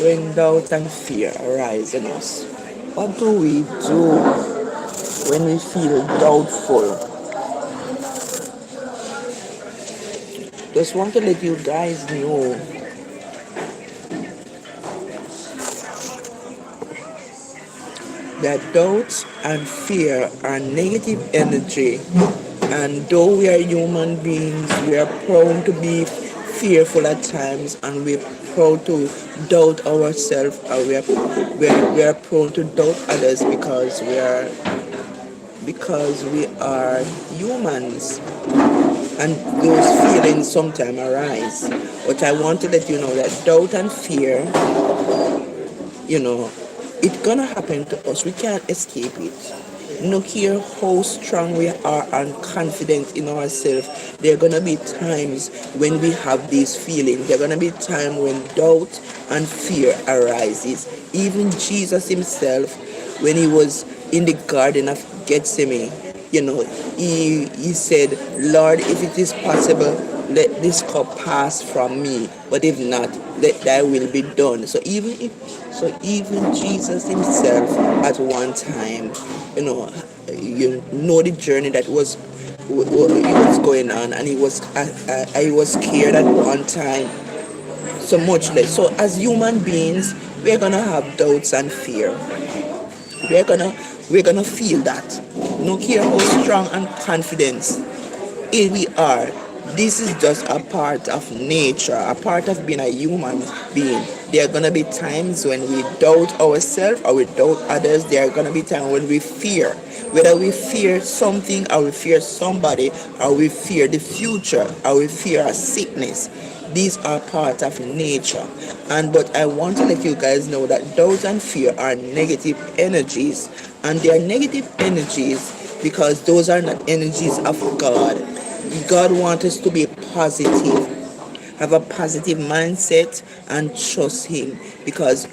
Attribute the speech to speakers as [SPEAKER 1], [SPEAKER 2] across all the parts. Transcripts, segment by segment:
[SPEAKER 1] When doubt and fear arise in us, what do we do when we feel doubtful? Just want to let you guys know that doubt and fear are negative energy, and though we are human beings, we are prone to be fearful at times, and we're prone to doubt ourselves, or we are prone to doubt others because we are humans, and those feelings sometimes arise. But I want to let you know that doubt and fear, you know, it's gonna happen to us. We can't escape it. No care how strong we are and confident in ourselves, there are gonna be times when we have these feelings. There are gonna be times when doubt and fear arises. Even Jesus himself, when he was in the Garden of Gethsemane, he said, Lord, if it is possible, let this cup pass from me, but if not, let thy will be done. So even Jesus himself at one time, you know the journey that was going on, and he was scared at one time, so much less. So as human beings, we're gonna have doubts and fear. We're gonna feel that. No care how strong and confident we are. This is just a part of nature, a part of being a human being. There are gonna be times when we doubt ourselves or we doubt others. There are gonna be times when we fear. Whether we fear something, or we fear somebody, or we fear the future, or we fear a sickness. These are part of nature. But I want to let you guys know that doubt and fear are negative energies. And they are negative energies because those are not energies of God. God wants us to be positive, have a positive mindset, and trust Him, because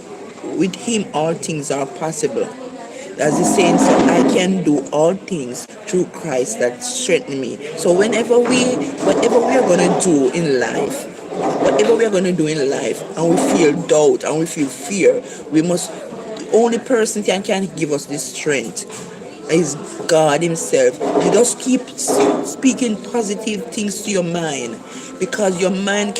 [SPEAKER 1] with Him all things are possible. As the saying said, I can do all things through Christ that strengthen me. So whatever we are gonna do in life, and we feel doubt and we feel fear, we must. The only person can give us this strength is God Himself. You just keep speaking positive things to your mind, because your mind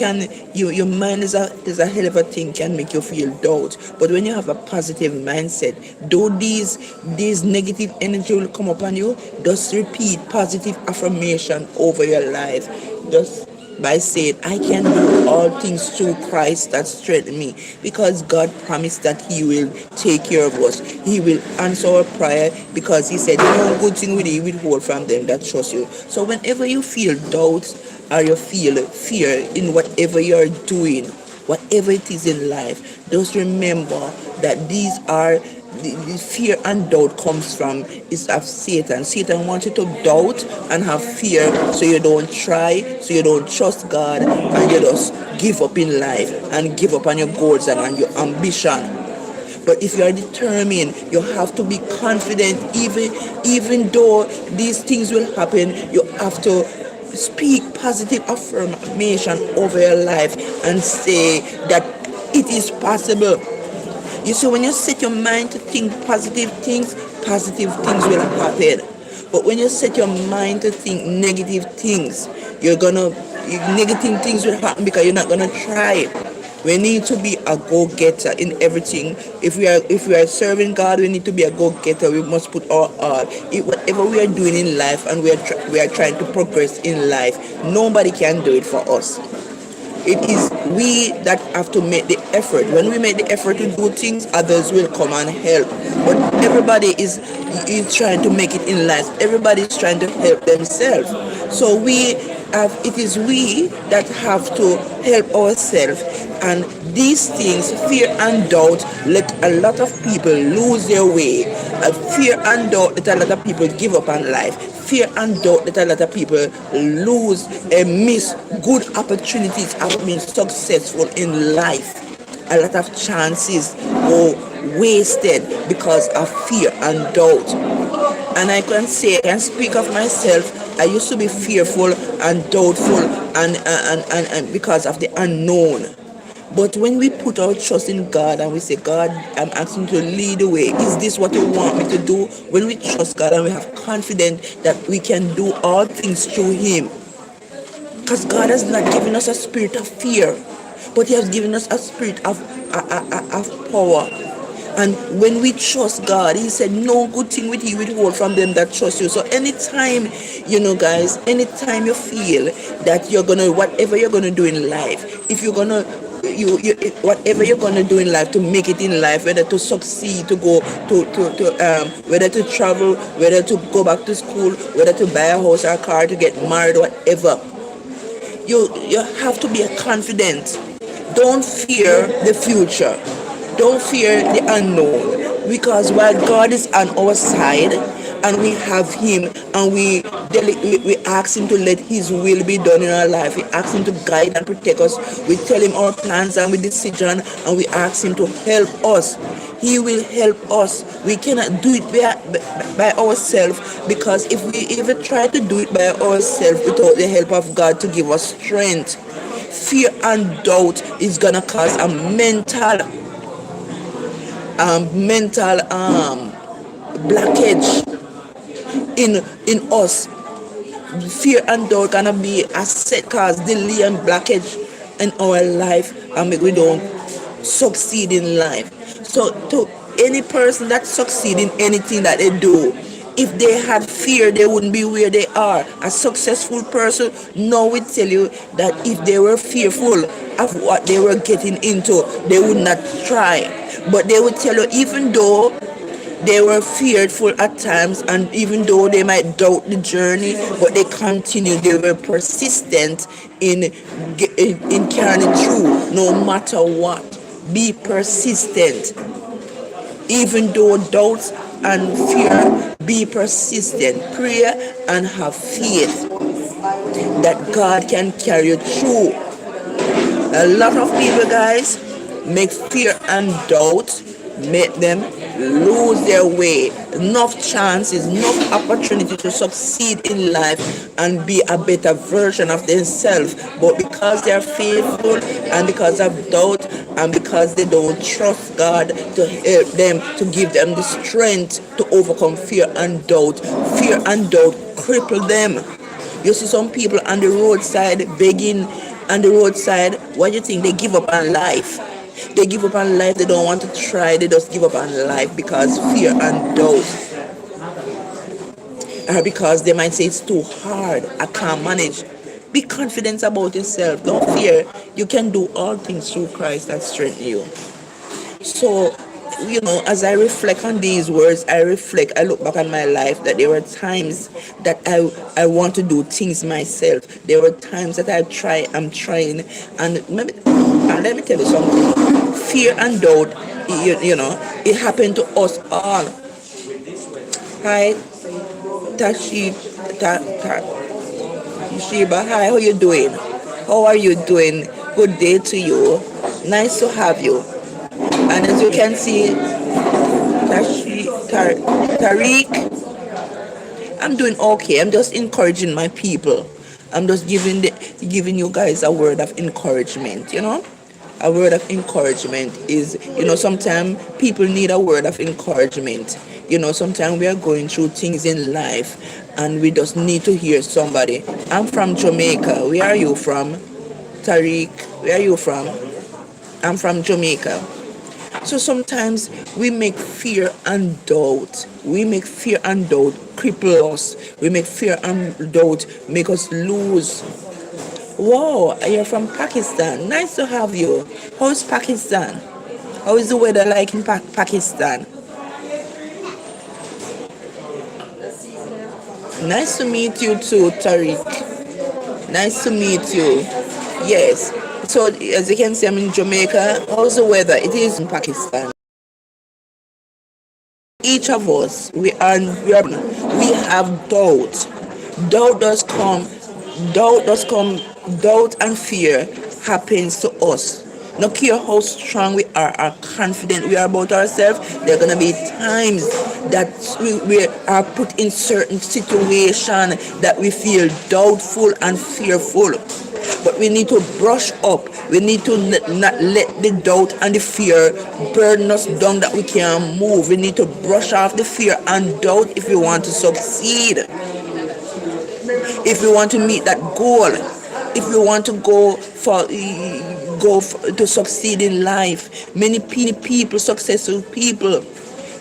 [SPEAKER 1] your mind is a hell of a thing, can make you feel doubt. But when you have a positive mindset, though these negative energy will come upon you, just repeat positive affirmation over your life. Just by saying, I can do all things through Christ that strengthens me, because God promised that He will take care of us. He will answer our prayer, because He said, no good thing will He withhold from them that trust you. So whenever you feel doubt or you feel fear in whatever you're doing, whatever it is in life, just remember that these are the fear and doubt comes from is of Satan. Satan wants you to doubt and have fear, so you don't try, so you don't trust God, and you just give up in life and give up on your goals and on your ambition. But if you are determined, you have to be confident. Even though these things will happen, you have to speak positive affirmation over your life and say that it is possible. You see, when you set your mind to think positive things will happen. But when you set your mind to think negative things, negative things will happen, because you're not gonna try. We need to be a go-getter in everything. If we are serving God, we need to be a go-getter. We must put our all. Whatever we are doing in life, and we are trying to progress in life, nobody can do it for us. It is we that have to make the effort. When we make the effort to do things, others will come and help. But everybody is trying to make it in life. Everybody is trying to help themselves. So it is we that have to help ourselves. And these things, fear and doubt, let a lot of people lose their way. Fear and doubt let a lot of people give up on life. Fear and doubt let a lot of people lose and miss good opportunities of being successful in life. A lot of chances go wasted because of fear and doubt. And I can speak of myself. I used to be fearful and doubtful, and because of the unknown. But when we put our trust in God and we say, God, I'm asking you to lead the way. Is this what you want me to do? When we trust God and we have confidence that we can do all things through Him. Because God has not given us a spirit of fear, but He has given us a spirit of power. And when we trust God, He said, no good thing will He withhold from them that trust you. So anytime, guys, anytime you feel that you're gonna, whatever you're gonna do in life, if you're gonna whatever you're gonna do in life to make it in life, whether to succeed, to go whether to travel, whether to go back to school, whether to buy a house or a car, to get married, whatever, you have to be confident. Don't fear the future. Don't fear the unknown. Because while God is on our side and we have Him and we ask Him to let His will be done in our life, we ask Him to guide and protect us. We tell Him our plans and we decision and we ask Him to help us. He will help us. We cannot do it by ourselves, because if we even try to do it by ourselves without the help of God to give us strength, fear and doubt is gonna cause a mental blockage in us. Fear and doubt gonna be a set cause delay and blockage in our life, and we don't succeed in life. So to any person that succeed in anything that they do, if they had fear, they wouldn't be where they are. A successful person now will tell you that if they were fearful of what they were getting into, they would not try. But they would tell you, even though they were fearful at times, and even though they might doubt the journey, but they continued. They were persistent in carrying it through, no matter what. Be persistent, even though doubts and fear. Be persistent. Pray and have faith that God can carry you through. A lot of people, guys, make fear and doubt make them lose their way. Enough chances, enough opportunity to succeed in life and be a better version of themselves. But because they are faithful and because of doubt and because they don't trust God to help them, to give them the strength to overcome fear and doubt cripple them. You see some people on the roadside begging on the roadside. What do you think? They give up on life. They give up on life. They don't want to try. They just give up on life because fear and doubt. Or because they might say it's too hard. I can't manage. Be confident about yourself. Don't fear. You can do all things through Christ that strengthens you. So, as I reflect on these words, I look back on my life, that there were times that I want to do things myself. There were times that I'm trying, and let me tell you something. Fear and doubt, it happened to us all. Hi, Tashiba, hi, how you doing? How are you doing? Good day to you. Nice to have you. And as you can see, Tariq, I'm doing okay. I'm just encouraging my people. I'm just giving you guys a word of encouragement, A word of encouragement is, sometimes people need a word of encouragement. Sometimes we are going through things in life and we just need to hear somebody. I'm from Jamaica. Where are you from? Tariq, where are you from? I'm from Jamaica. So sometimes we make fear and doubt. Cripple us. We make fear and doubt make us lose. Wow, you're from Pakistan. Nice to have you. How is Pakistan? How is the weather like in Pakistan? Nice to meet you too, Tariq. Nice to meet you. Yes. So as you can see, I'm in Jamaica. How's the weather? It is in Pakistan. Each of us, we have doubt. Doubt does come. Doubt and fear happens to us. No care how strong we are confident we are about ourselves, there are gonna be times that we are put in certain situation that we feel doubtful and fearful. but we need to brush up. We need to not let the doubt and the fear burden us down that we can't move. We need to brush off the fear and doubt if we want to succeed, if we want to meet that goal, if we want to to succeed in life. Many people, successful people,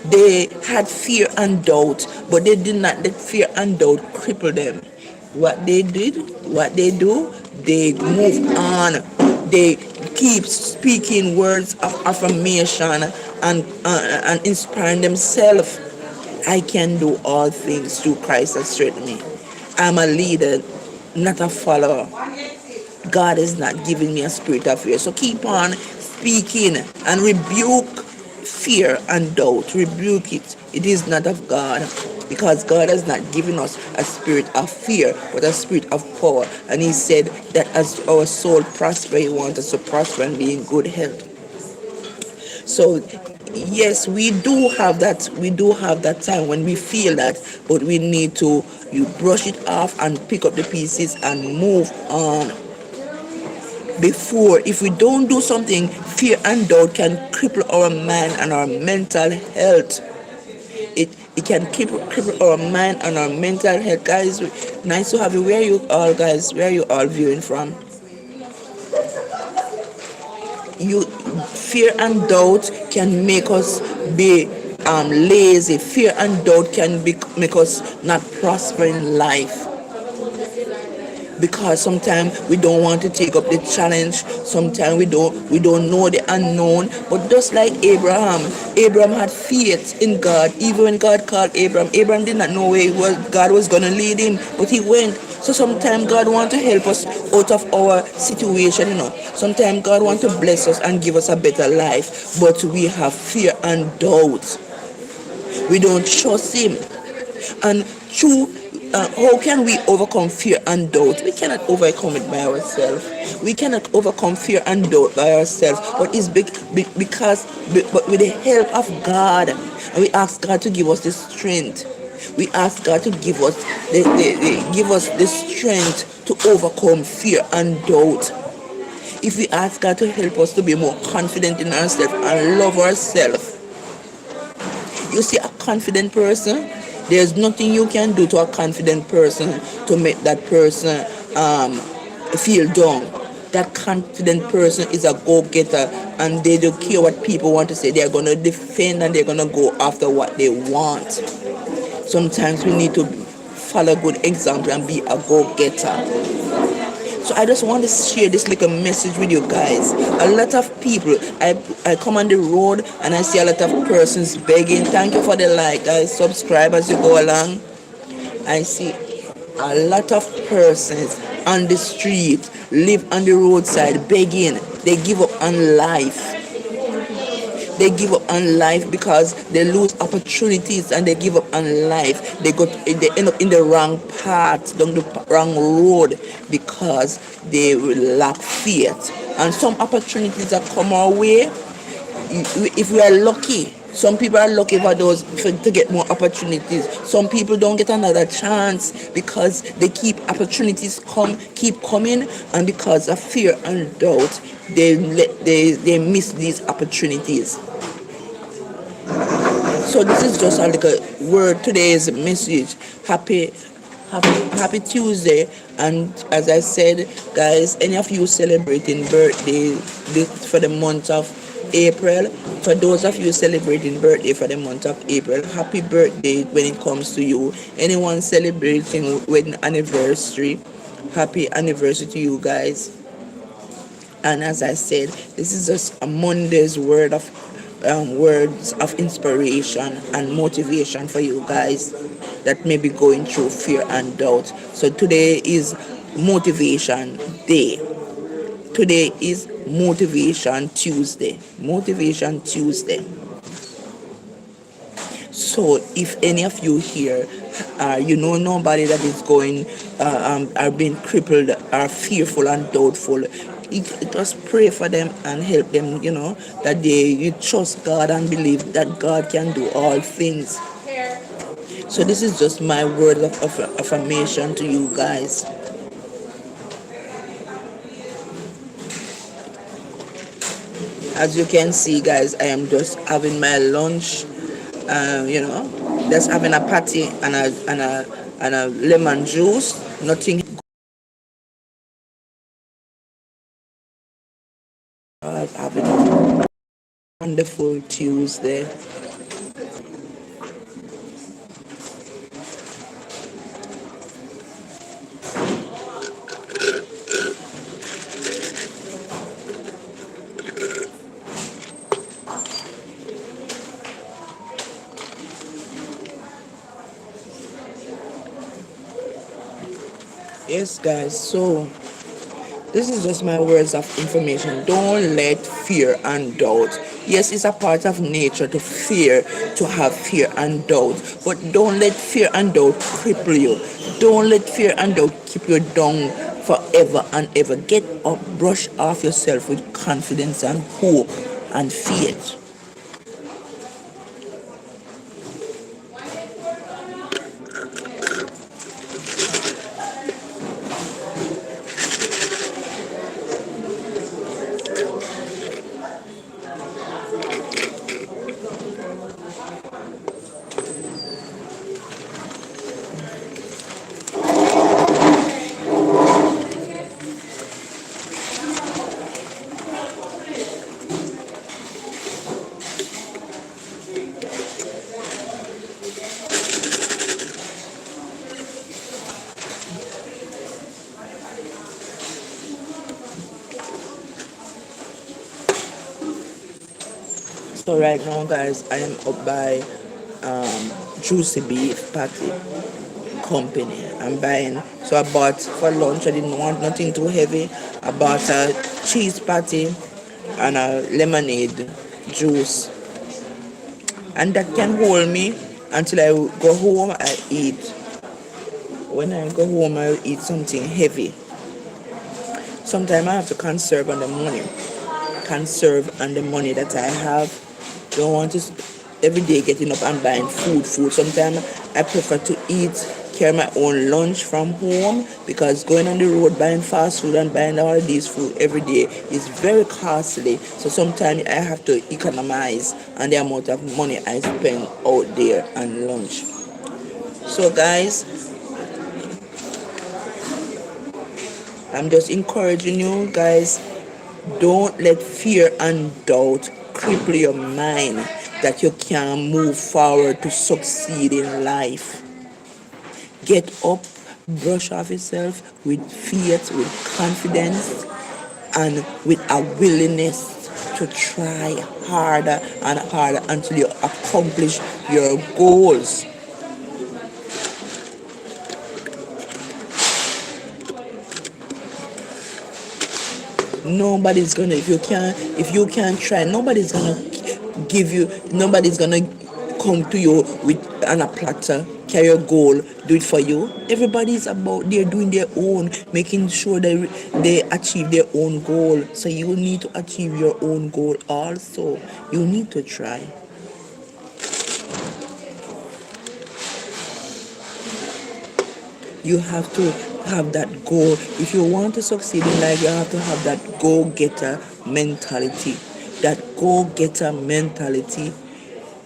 [SPEAKER 1] they had fear and doubt, but they did not let fear and doubt cripple them. What they do, they move on. They keep speaking words of affirmation and inspiring themselves. I can do all things through Christ that strengthens me. I'm a leader, not a follower. God is not giving me a spirit of fear. So keep on speaking and rebuke fear and doubt. Rebuke it. It is not of God. Because God has not given us a spirit of fear, but a spirit of power. And He said that as our soul prosper, He wants us to prosper and be in good health. So yes, we do have that. We do have that time when we feel that, but we need to you brush it off and pick up the pieces and move on. Before, if we don't do something, fear and doubt can cripple our mind and our mental health. It can cripple our mind and our mental health. Guys, nice to have you. Where are you all, guys? Where are you all viewing from? You Fear and doubt can make us be lazy. Fear and doubt can make us not prosper in life, because sometimes we don't want to take up the challenge. Sometimes we don't know the unknown. But just like Abraham had faith in God. Even when God called Abraham did not know where God was going to lead him, but he went. So sometimes God wants to help us out of our situation. Sometimes God wants to bless us and give us a better life, but we have fear and doubt. We don't trust Him. And true, how can we overcome fear and doubt? We cannot overcome it by ourselves. We cannot overcome fear and doubt by ourselves. But it's but with the help of God, and we ask God to give us the strength. We ask God to give us the strength to overcome fear and doubt. If we ask God to help us to be more confident in ourselves and love ourselves. You see, a confident person, there's nothing you can do to a confident person to make that person feel down. That confident person is a go-getter, and they don't care what people want to say. They're going to defend and they're going to go after what they want. Sometimes we need to follow good example and be a go-getter. So I just want to share this little message with you guys. A lot of people, I come on the road and I see a lot of persons begging. Thank you for the like, guys. Subscribe as you go along. I see a lot of persons on the street, live on the roadside begging. They give up on life. They give up on life because they lose opportunities, and they give up on life. They end up in the wrong path, down the wrong road, because they lack faith. And some opportunities that come our way, if we are lucky, some people are lucky to get more opportunities. Some people don't get another chance because they keep keep coming, and because of fear and doubt, they miss these opportunities. So this is just a little word. Today's message. Happy Tuesday. And as I said, guys, any of you celebrating birthday for the month of April, for those of you celebrating birthday for the month of April, happy birthday when it comes to you. Anyone celebrating wedding anniversary, happy anniversary to you guys. And as I said, this is just a Monday's words of inspiration and motivation for you guys that may be going through fear and doubt. So today is motivation day. Today is Motivation Tuesday. Motivation Tuesday. So if any of you here, nobody that is are being crippled, are fearful and doubtful, just pray for them and help them, that you trust God and believe that God can do all things. So this is just my word of affirmation to you guys. As you can see, guys, I am just having my lunch. You know, just having a patty and a lemon juice. Nothing. Having a wonderful Tuesday. Yes, guys. So this is just my words of information. Don't let fear and doubt. Yes, it's a part of nature to fear, to have fear and doubt. But don't let fear and doubt cripple you. Don't let fear and doubt keep you down forever and ever. Get up, brush off yourself with confidence and hope and faith. So right now, guys, I am up by Juicy Beef Patty Company. I'm buying. So I bought for lunch. I didn't want nothing too heavy. I bought a cheese patty and a lemonade juice, and that can hold me until I go home. I eat. When I go home, I will eat something heavy. Sometimes I have to conserve on the money. Conserve on the money that I have. Don't want to every day getting up and buying food. Sometimes I prefer to eat, carry my own lunch from home, because going on the road buying fast food and buying all these food every day is very costly. So sometimes I have to economize on the amount of money I spend out there on lunch. So guys, I'm just encouraging you guys, don't let fear and doubt cripple your mind that you can move forward to succeed in life. Get up, brush off yourself with faith, with confidence, and with a willingness to try harder and harder until you accomplish your goals. Nobody's gonna, if you can't try, nobody's gonna come to you with on a platter, carry your goal, do it for you. Everybody's about they're doing their own, making sure they achieve their own goal. So you need to achieve your own goal also. You need to try. You have to have that goal. If you want to succeed in life, you have to have that go-getter mentality. That go-getter mentality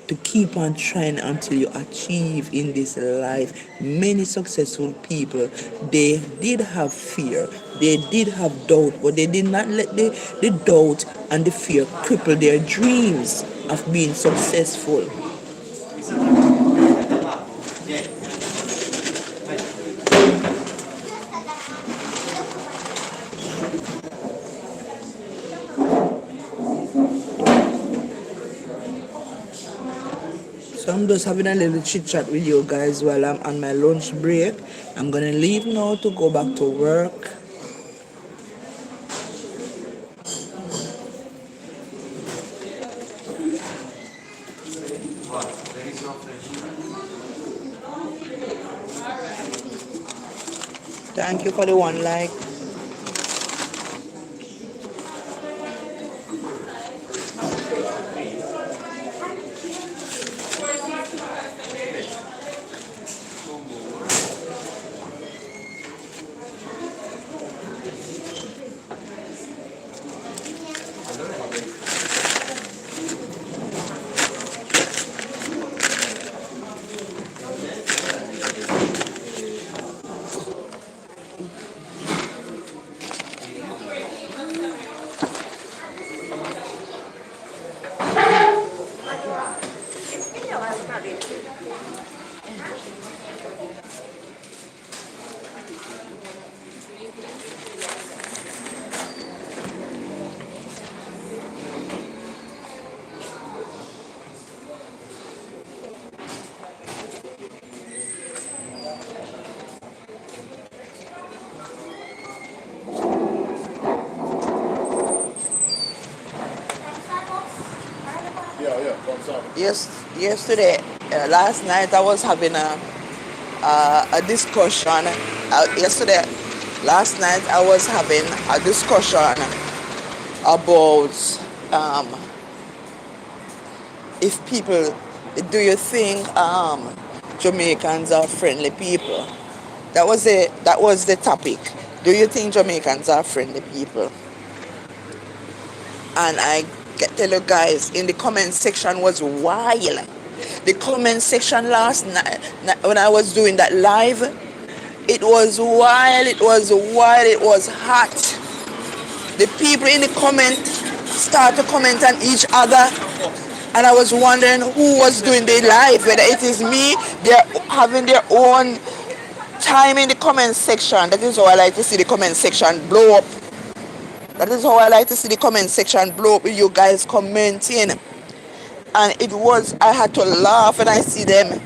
[SPEAKER 1] to keep on trying until you achieve in this life. Many successful people, they did have fear, they did have doubt, but they did not let the doubt and the fear cripple their dreams of being successful. So I'm just having a little chit chat with you guys while I'm on my lunch break. I'm gonna leave now to go back to work. Thank you for the one like. Yes, yesterday, last night I was having a discussion. Yesterday, last night I was having a discussion about um, if people, do you think Jamaicans are friendly people? That was the topic. Do you think Jamaicans are friendly people? And I get tell you guys, in the comment section was wild. The comment section last night when I was doing that live, it was wild, it was wild, it was hot. The people in the comment start to comment on each other, and I was wondering who was doing the live, whether it is me, they're having their own time in the comment section. That is how I like to see the comment section blow up. That is how I like to see the comment section blow up with you guys commenting. And it was, I had to laugh when I see them.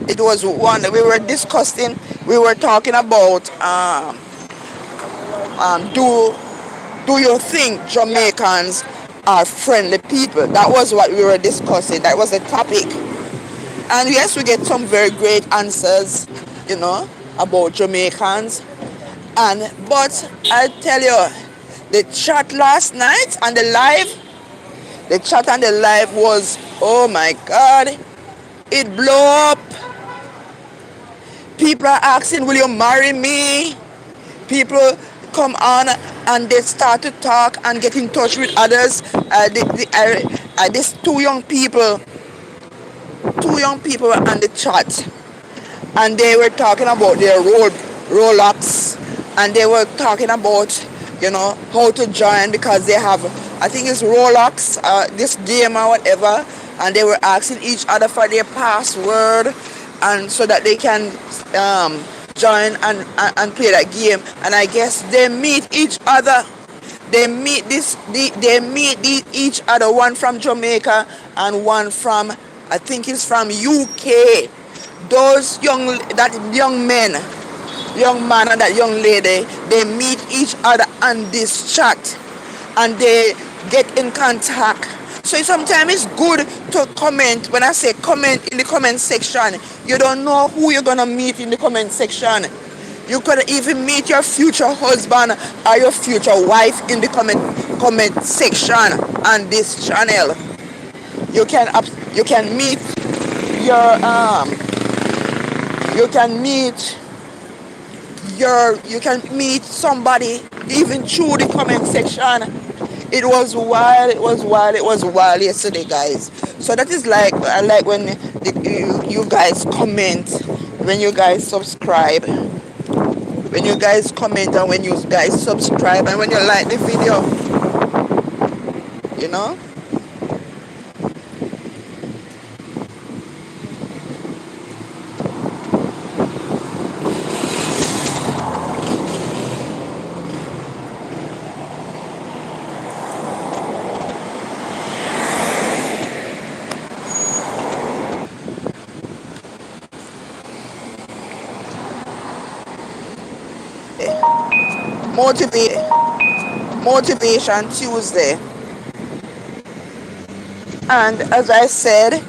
[SPEAKER 1] It was one we were discussing, we were talking about do you think Jamaicans are friendly people? That was what we were discussing. That was the topic. And yes, we get some very great answers, about Jamaicans. But I tell you, the chat last night and the chat and the live was, oh my God, it blew up. People are asking, will you marry me? People come on and they start to talk and get in touch with others. These two young people were on the chat, and they were talking about their Rolex, and they were talking about how to join because they have, I think it's Rolex, this game or whatever, and they were asking each other for their password, and so that they can join and play that game. And I guess they meet each other. Each other, one from Jamaica and one from, I think it's from UK. Those young man and that young lady, they meet each other on this chat and they get in contact. So sometimes it's good to comment. When I say comment in the comment section, you don't know who you're gonna meet in the comment section. You could even meet your future husband or your future wife in the comment section on this channel. You can meet your you can meet somebody even through the comment section. It was wild, it was wild, it was wild yesterday, guys. So that is like, I like when you guys comment, when you guys subscribe, when you guys comment, and when you guys subscribe, and when you like the video, you know. Motivate Motivation Tuesday. And as I said,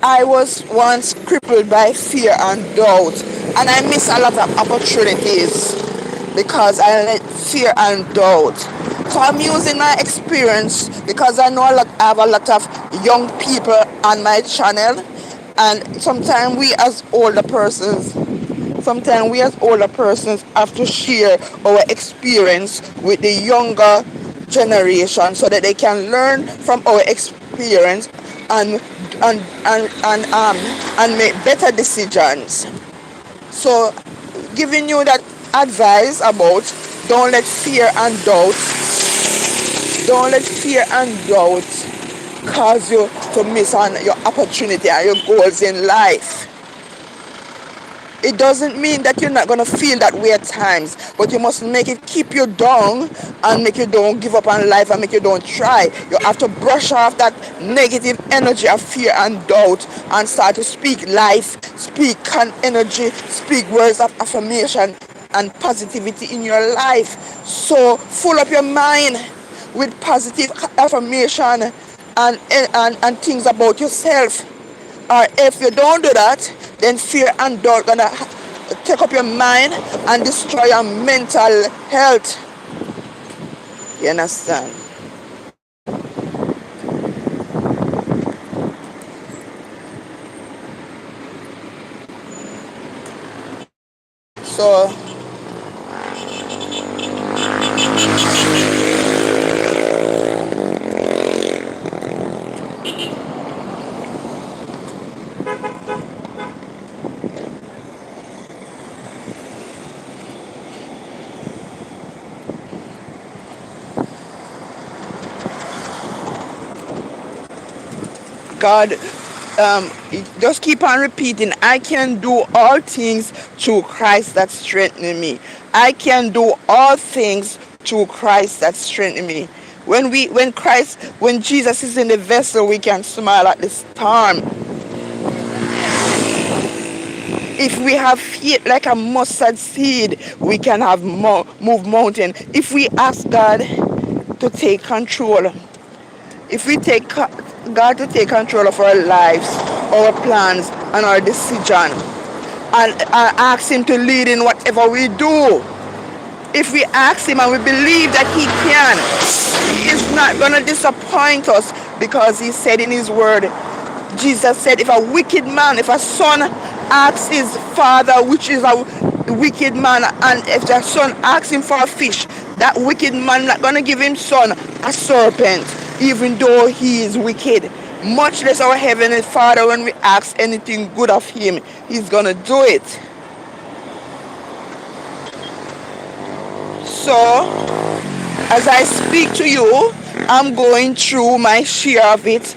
[SPEAKER 1] I was once crippled by fear and doubt, and I missed a lot of opportunities because I let fear and doubt. So I'm using my experience because I have a lot of young people on my channel, and sometimes we as older persons have to share our experience with the younger generation so that they can learn from our experience and and make better decisions. So giving you that advice about don't let fear and doubt don't let fear and doubt cause you to miss on your opportunity and your goals in life. It doesn't mean that you're not going to feel that way at times, but you must make it keep you down and make you don't give up on life and make you don't try. You have to brush off that negative energy of fear and doubt and start to speak life, speak energy, speak words of affirmation and positivity in your life. So full up your mind with positive affirmation and things about yourself. Or if you don't do that, then fear and doubt gonna take up your mind and destroy your mental health. You understand? So God, just keep on repeating, I can do all things through Christ that strengthens me. I can do all things through Christ that strengthens me. When Jesus is in the vessel, we can smile at the storm. If we have faith like a mustard seed, we can have move mountain. If we ask God to take control, if we take God to take control of our lives, our plans, and our decision, and ask Him to lead in whatever we do, if we ask Him and we believe that He can, He is not going to disappoint us, because He said in His word, Jesus said, if a son asks his father, which is a wicked man, and if the son asks him for a fish, that wicked man not going to give him son a serpent, even though he is wicked. Much less our Heavenly Father, when we ask anything good of Him, He's going to do it. So, as I speak to you, I'm going through my share of it.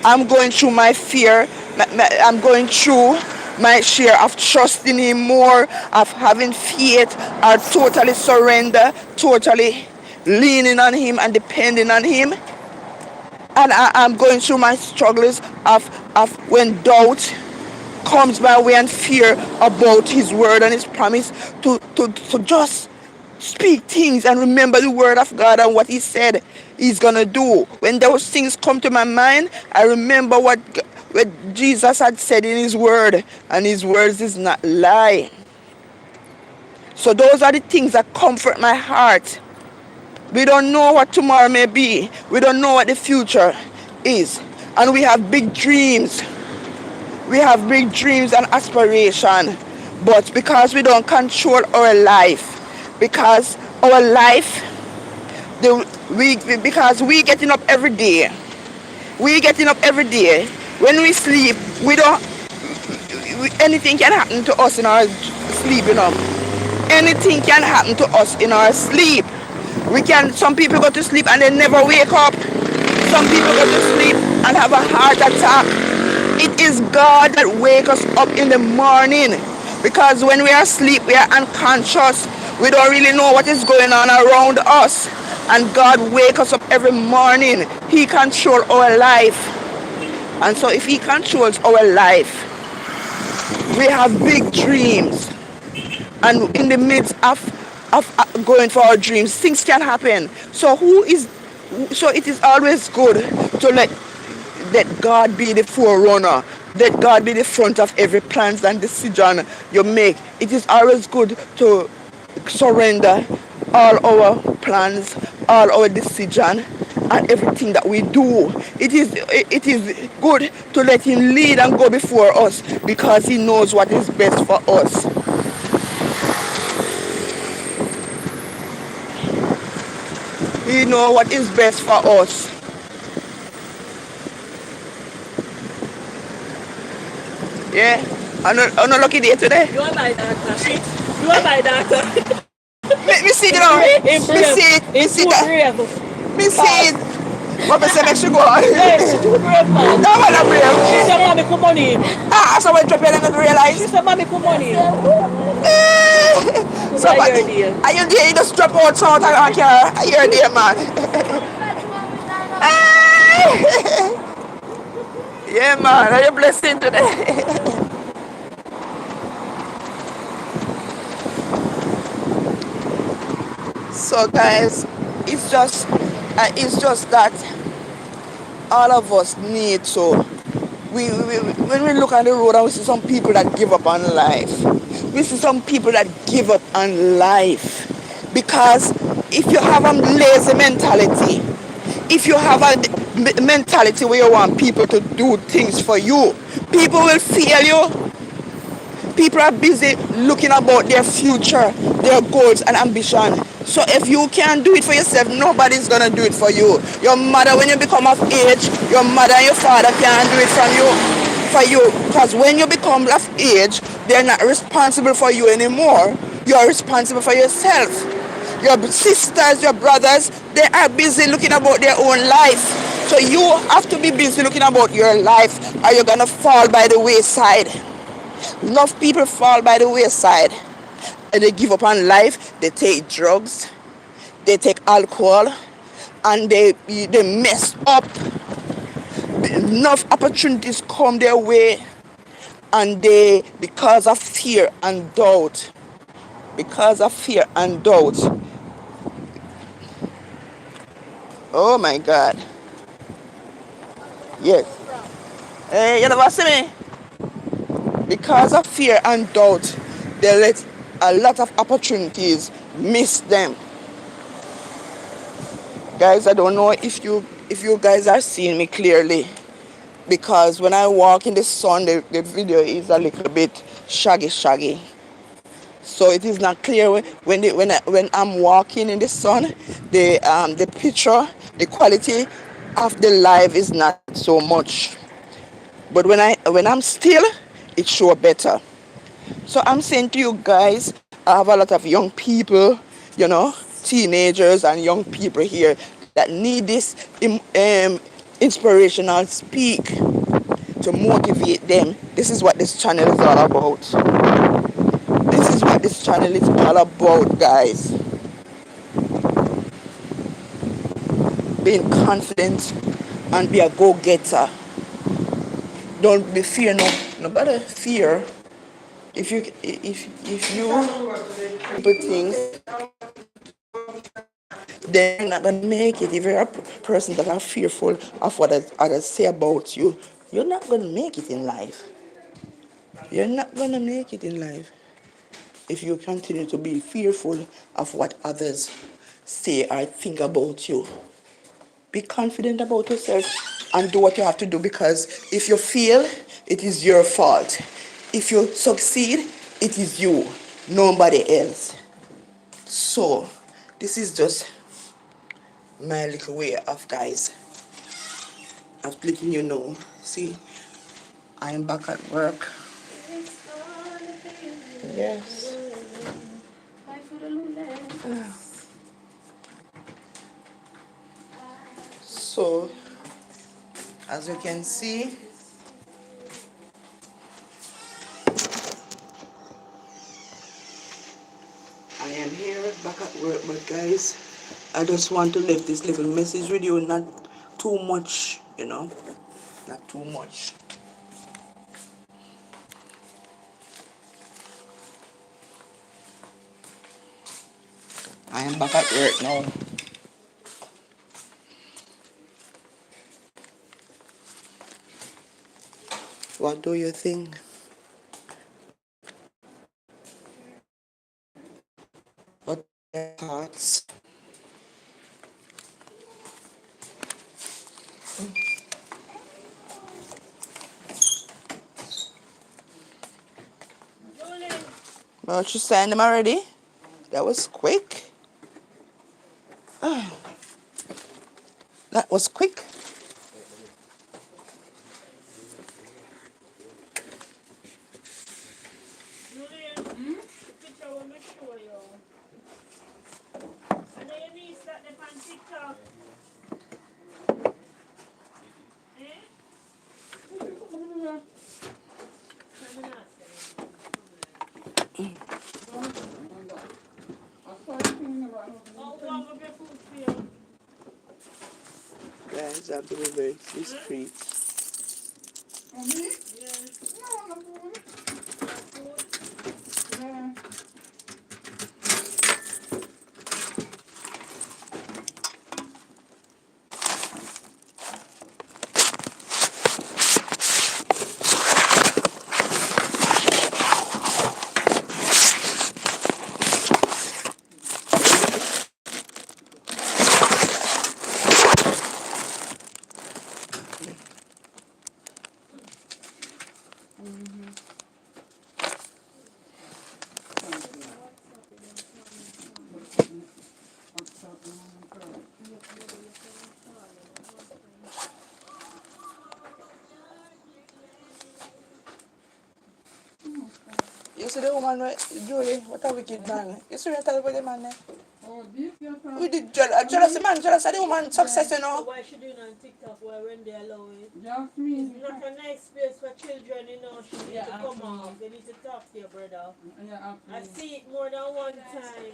[SPEAKER 1] I'm going through my fear. I'm going through my share of trusting Him more, of having faith, or totally surrender, totally leaning on Him and depending on Him. And I'm going through my struggles of when doubt comes my way and fear about His word and His promise, to just speak things and remember the word of God and what He said He's gonna do. When those things come to my mind, I remember what Jesus had said in His word, and His words is not lie. So those are the things that comfort my heart. We don't know what tomorrow may be. We don't know what the future is. And we have big dreams. We have big dreams and aspiration. But because we don't control our life, because our life, because we getting up every day. We getting up every day. When we sleep, anything can happen to us in our sleep, Anything can happen to us in our sleep. Some people go to sleep and they never wake up. Some people go to sleep and have a heart attack. It is God that wakes us up in the morning. Because when we are asleep, we are unconscious. We don't really know what is going on around us. And God wakes us up every morning. He controls our life. And so if He controls our life, we have big dreams. And in the midst of going for our dreams, things can happen. So it is always good to let God be the forerunner. Let God be the front of every plans and decision you make. It is always good to surrender all our plans, all our decision, and everything that we do. It is good to let Him lead and go before us, because He knows what is best for us. He knows what is best for us. Yeah? I'm not lucky day today.
[SPEAKER 2] You are my daughter, shit. You are my daughter.
[SPEAKER 1] Me see it now. Me see it. Me see it. Me see it. What me say make she go on?
[SPEAKER 2] Hey, she too brave, man.
[SPEAKER 1] No one a brave.
[SPEAKER 2] She said, mommy, come money.
[SPEAKER 1] So when drop you and not realize.
[SPEAKER 2] She said, mommy, come money.
[SPEAKER 1] So but are you there? You just drop out sound and car. Are you there, man? Yeah, man. Are you blessing today? So guys, it's just that All of us need to. When we look at the road and we see some people that give up on life, we see some people that give up on life because if you have a lazy mentality, if you have a mentality where you want people to do things for you, people will fail you. People are busy looking about their future, their goals and ambition. So if you can't do it for yourself, nobody's gonna do it for you. Your mother, when you become of age, your mother and your father can't do it from you for you. Because when you become of age, they're not responsible for you anymore. You're responsible for yourself. Your sisters, your brothers, they are busy looking about their own life. So you have to be busy looking about your life, or you're gonna fall by the wayside. Enough people fall by the wayside and they give up on life. They take drugs, they take alcohol, and they mess up. Enough opportunities come their way, and they, because of fear and doubt. Oh my God. Yes. Hey, you never see me? Because of fear and doubt, they let a lot of opportunities miss them. Guys, I don't know if you guys are seeing me clearly, because when I walk in the sun, the video is a little bit shaggy. So it is not clear when I'm walking in the sun. The picture, the quality of the live is not so much. But when I'm still, it shows better. So I'm saying to you guys, I have a lot of young people, teenagers and young people here that need this inspirational speak to motivate them. This is what this channel is all about. This is what this channel is all about, guys. Being confident and be a go-getter. Don't be fear nobody fear. If you people things, then you're not gonna make it. If you're a person that are fearful of what others say about you, you're not gonna make it in life. You're not gonna make it in life if you continue to be fearful of what others say or think about you. Be confident about yourself and do what you have to do, because if you fail, it is your fault. If you succeed, it is you, nobody else. So, this is just my little way of, guys, of letting you know. See, I am back at work. Yes. So, as you can see, I am here back at work, but guys, I just want to leave this little message with you, not too much, not too much. I am back at work now. What do you think? What are your thoughts? Well, you signed them already? That was quick. That was quick. Guys, I've been very discreet. see the woman, Julie, what a wicked man. You see what I tell about the man there?
[SPEAKER 3] Oh, this your son?
[SPEAKER 1] We did jealous, the man, jealous of the woman success, you
[SPEAKER 2] So
[SPEAKER 1] know.
[SPEAKER 2] why she doing on TikTok why when they allow it?
[SPEAKER 3] Just me.
[SPEAKER 2] It's not a nice place for children, you know. She need
[SPEAKER 3] Yeah,
[SPEAKER 2] to come
[SPEAKER 3] absolutely.
[SPEAKER 2] off. They need to talk to your brother.
[SPEAKER 3] Yeah,
[SPEAKER 2] I see it more than one time.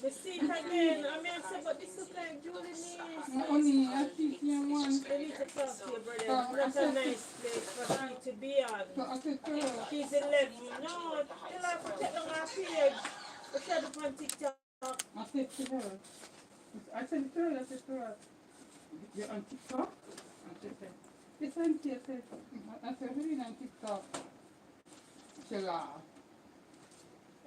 [SPEAKER 2] Me see it again. I mean, I say, but this look like Julie needs.
[SPEAKER 3] Only I see one.
[SPEAKER 2] They need to talk to your brother. It's not a nice place for she to be on.
[SPEAKER 3] So I said to her,
[SPEAKER 2] She's 11. No, tell her to take down her page. But she had it on TikTok.
[SPEAKER 3] I said to her, I said to her, you're on TikTok? I said, listen to you, I said, who is on TikTok? She laughed.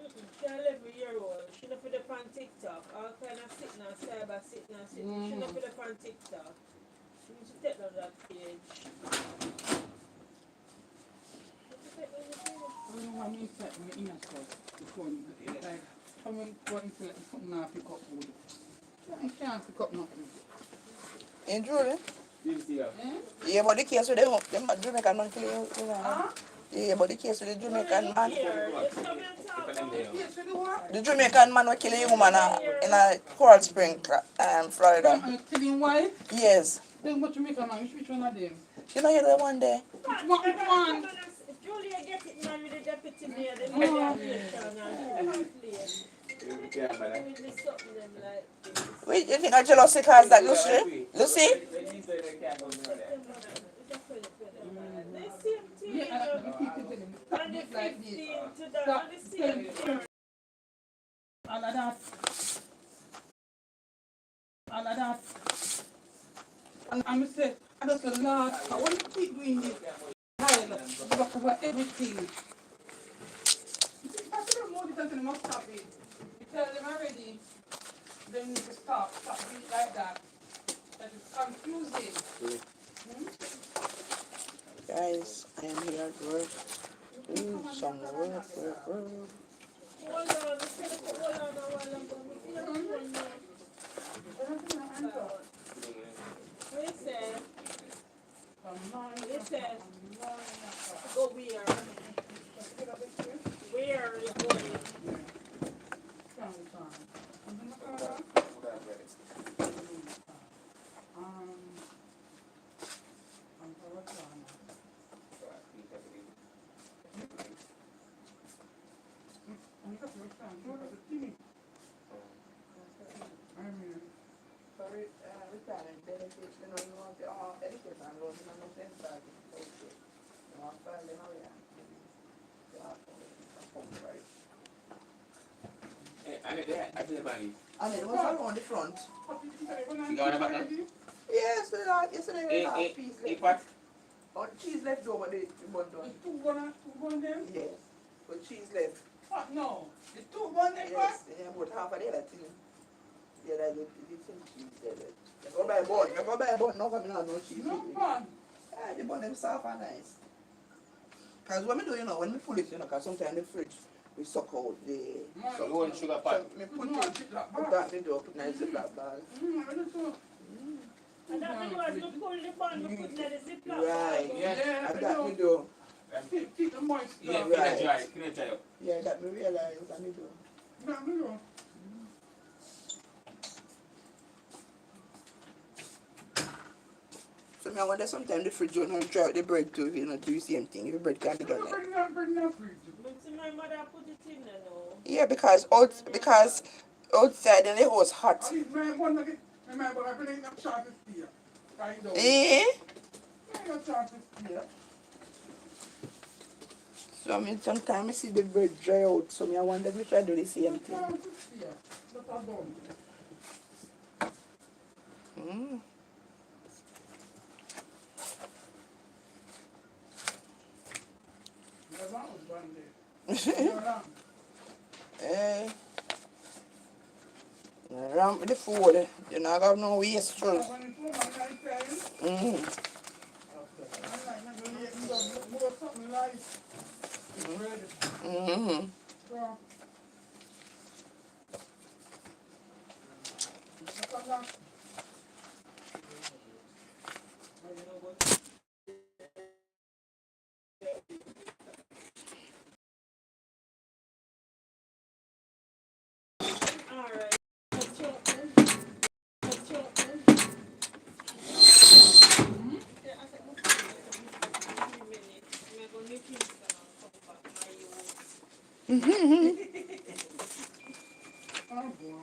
[SPEAKER 2] She's 11-year-old. She not put up on TikTok. All kind of sitting on cyber, sitting on sitting. She not put up on TikTok. She needs to take down that page.
[SPEAKER 3] I don't want me to set me in a store before you get it. Like, I'm going to let something now pick up food. I can't pick up nothing.
[SPEAKER 1] And Julie?
[SPEAKER 3] Yeah?
[SPEAKER 1] Yeah, but the case with the Jamaican man killing you.
[SPEAKER 3] Huh?
[SPEAKER 1] Yeah, but the case with the Jamaican man.
[SPEAKER 2] Here, just come and talk.
[SPEAKER 3] Yes, you know what?
[SPEAKER 1] The Jamaican man was killing a woman in a Coral Spring, Florida.
[SPEAKER 3] Killing wife?
[SPEAKER 1] Yes.
[SPEAKER 3] Then what you make a man? Which one of them?
[SPEAKER 1] You know, you're the one there.
[SPEAKER 3] Which one?
[SPEAKER 2] Julia get it man with the deputy mayor. They make their relation and
[SPEAKER 1] Wait, you think I jealousy cause that, Lucy? Lucy?
[SPEAKER 2] the same thing.
[SPEAKER 3] Yeah, I keep it with him.
[SPEAKER 2] On the 15th to the on the same thing.
[SPEAKER 3] All of that. All of that. And I'm saying, I just said, Lord, I want to keep doing this. Because of everything. I should have more because they must stop it. You tell them already, they need to stop doing it like that. That is confusing.
[SPEAKER 1] Guys, I am here at work. Some work.
[SPEAKER 2] Hold on, just tell them to hold on a while and go. What is it? It says, go where? Where is going?
[SPEAKER 1] Sorry, retirement benefits, you know, you want the education loan, you know, no sense that it's okay. You want to file them away and you have to right. I mean, it was around the front.
[SPEAKER 3] You got about that?
[SPEAKER 1] Yes, yesterday we had a piece left. Oh, cheese left over the bun done.
[SPEAKER 3] Two bun them?
[SPEAKER 1] Yes, but cheese left.
[SPEAKER 3] What? No. The two bun them?
[SPEAKER 1] Yes, yeah, but half of the other thing. Yeah, that's the thing cheese there. Go buy a bun. Go buy a bun. No, come on, no cheese.
[SPEAKER 3] No bun.
[SPEAKER 1] Yeah, the bun them soft and nice. Because what we do, you know, when we pull it, you know, because sometimes the fridge, we suck out the...
[SPEAKER 4] So you want sugar pot?
[SPEAKER 1] So, me put that in the door, put nice black bag.
[SPEAKER 2] And that thing was to pull the bun, we put in the ziploc.
[SPEAKER 1] Right,
[SPEAKER 3] Yeah,
[SPEAKER 1] and that me do.
[SPEAKER 3] Keep the moist
[SPEAKER 4] Yeah,
[SPEAKER 3] stuff.
[SPEAKER 4] can I try?
[SPEAKER 1] Yeah, that me realize that me do.
[SPEAKER 3] That me do.
[SPEAKER 1] So me I wonder sometimes the fridge don't dry out the bread too, you know, do the same thing. If the bread can't be done like.
[SPEAKER 3] Bring that fridge.
[SPEAKER 2] But see, my mother put it in there now.
[SPEAKER 1] Yeah, because outside the house hot.
[SPEAKER 3] I bring them chances here. I know.
[SPEAKER 1] Eh?
[SPEAKER 3] Bring them chances here.
[SPEAKER 1] So I mean sometimes I see the bread dry out, so me I wonder if I do the same thing.
[SPEAKER 3] Chances here. But I don't.
[SPEAKER 1] Mm.
[SPEAKER 3] There's one there.
[SPEAKER 1] Eh. Ramp with the food, you know, I got no waste through. Mm. Mm-hmm.
[SPEAKER 3] Oh boy.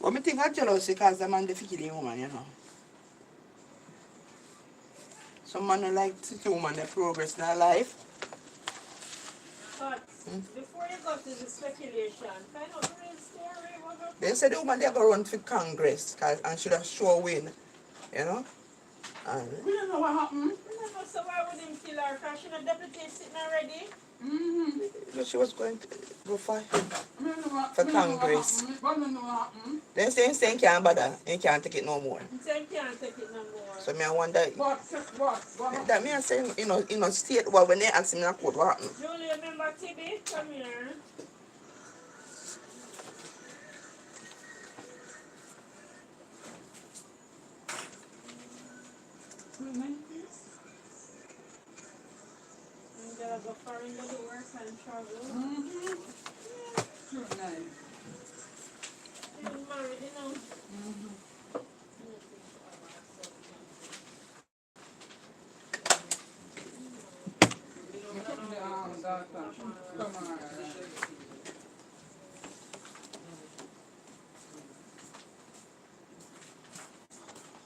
[SPEAKER 1] But me think I jealous because the man they fi kill the woman, you know. Some man don't like to see the woman they progress in their life.
[SPEAKER 2] But before you go to the speculation, find out the real story. What
[SPEAKER 1] They
[SPEAKER 2] happened?
[SPEAKER 1] say the woman they go run for Congress and should have sure win, you know. And
[SPEAKER 3] We don't know what happened.
[SPEAKER 2] Remember, so why would him kill her? Because she not deputy sitting already.
[SPEAKER 1] she was going to go for him
[SPEAKER 3] We don't know what,
[SPEAKER 1] for
[SPEAKER 3] we don't know what
[SPEAKER 1] Congress.
[SPEAKER 3] happened. We don't know what happened.
[SPEAKER 1] Then say he can't bother, he can't take it no more.
[SPEAKER 2] He said he can't take it no more.
[SPEAKER 1] So me I wonder
[SPEAKER 3] What? What happened?
[SPEAKER 1] that me I say state well when they ask him in a court what happened.
[SPEAKER 2] Julie, remember Tibby? Come here. And go far into the work and travel.
[SPEAKER 3] True, nice.
[SPEAKER 2] He was married, you know.
[SPEAKER 3] We took the daughter. Come on.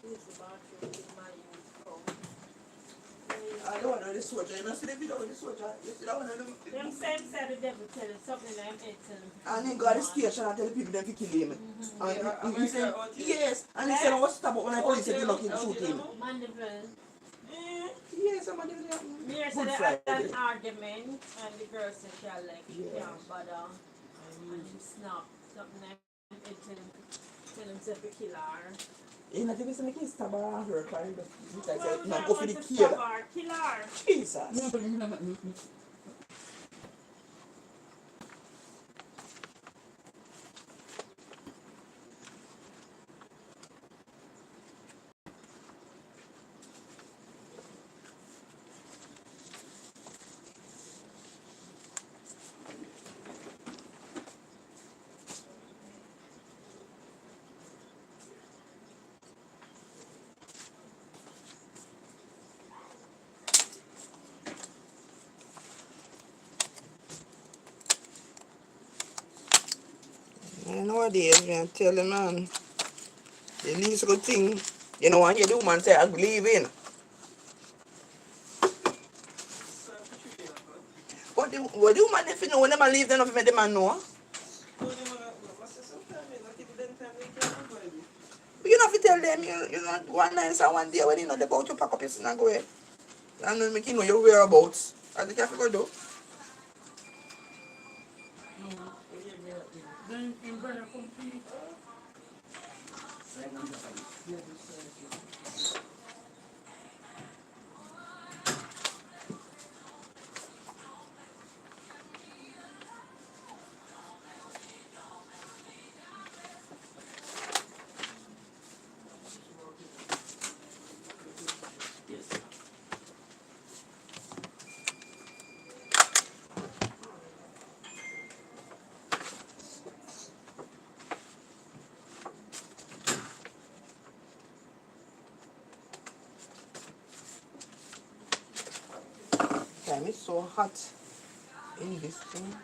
[SPEAKER 2] Use the bathroom in my youth come.
[SPEAKER 1] I don't want to the soldier, you know see the video with the soldier. You see that one of them.
[SPEAKER 2] Them same side the devil tell him something like that.
[SPEAKER 1] And he got the station and tell the people them to kill him. And he said, yes. And he said, I was stop up when I police said, look, shoot him.
[SPEAKER 2] Mandeville.
[SPEAKER 1] Yes, somebody will have
[SPEAKER 2] Here
[SPEAKER 1] Good
[SPEAKER 2] said they had
[SPEAKER 1] Friday.
[SPEAKER 2] an argument and the girl said she had like she can't bother and he snapped something like it tell himself to kill her.
[SPEAKER 1] You know, think something can stab her and hurt her. Because I
[SPEAKER 2] Well,
[SPEAKER 1] said,
[SPEAKER 2] we
[SPEAKER 1] no,
[SPEAKER 2] don't
[SPEAKER 1] go for
[SPEAKER 2] want
[SPEAKER 1] the
[SPEAKER 2] to
[SPEAKER 1] kill.
[SPEAKER 2] stab her, kill her.
[SPEAKER 1] Jesus. Nowadays, man, tell the man, the least good thing, you know, when you do, man, say, I believe in. What do man if you know when the man leave, then if you make the man know? But you don't have to tell them, you know, one night or one day when you know about you pack up your sin and go away. And then make you know your whereabouts. As you can figure do.
[SPEAKER 3] Then in brother come to you.
[SPEAKER 1] Damn, it's so hot in this thing.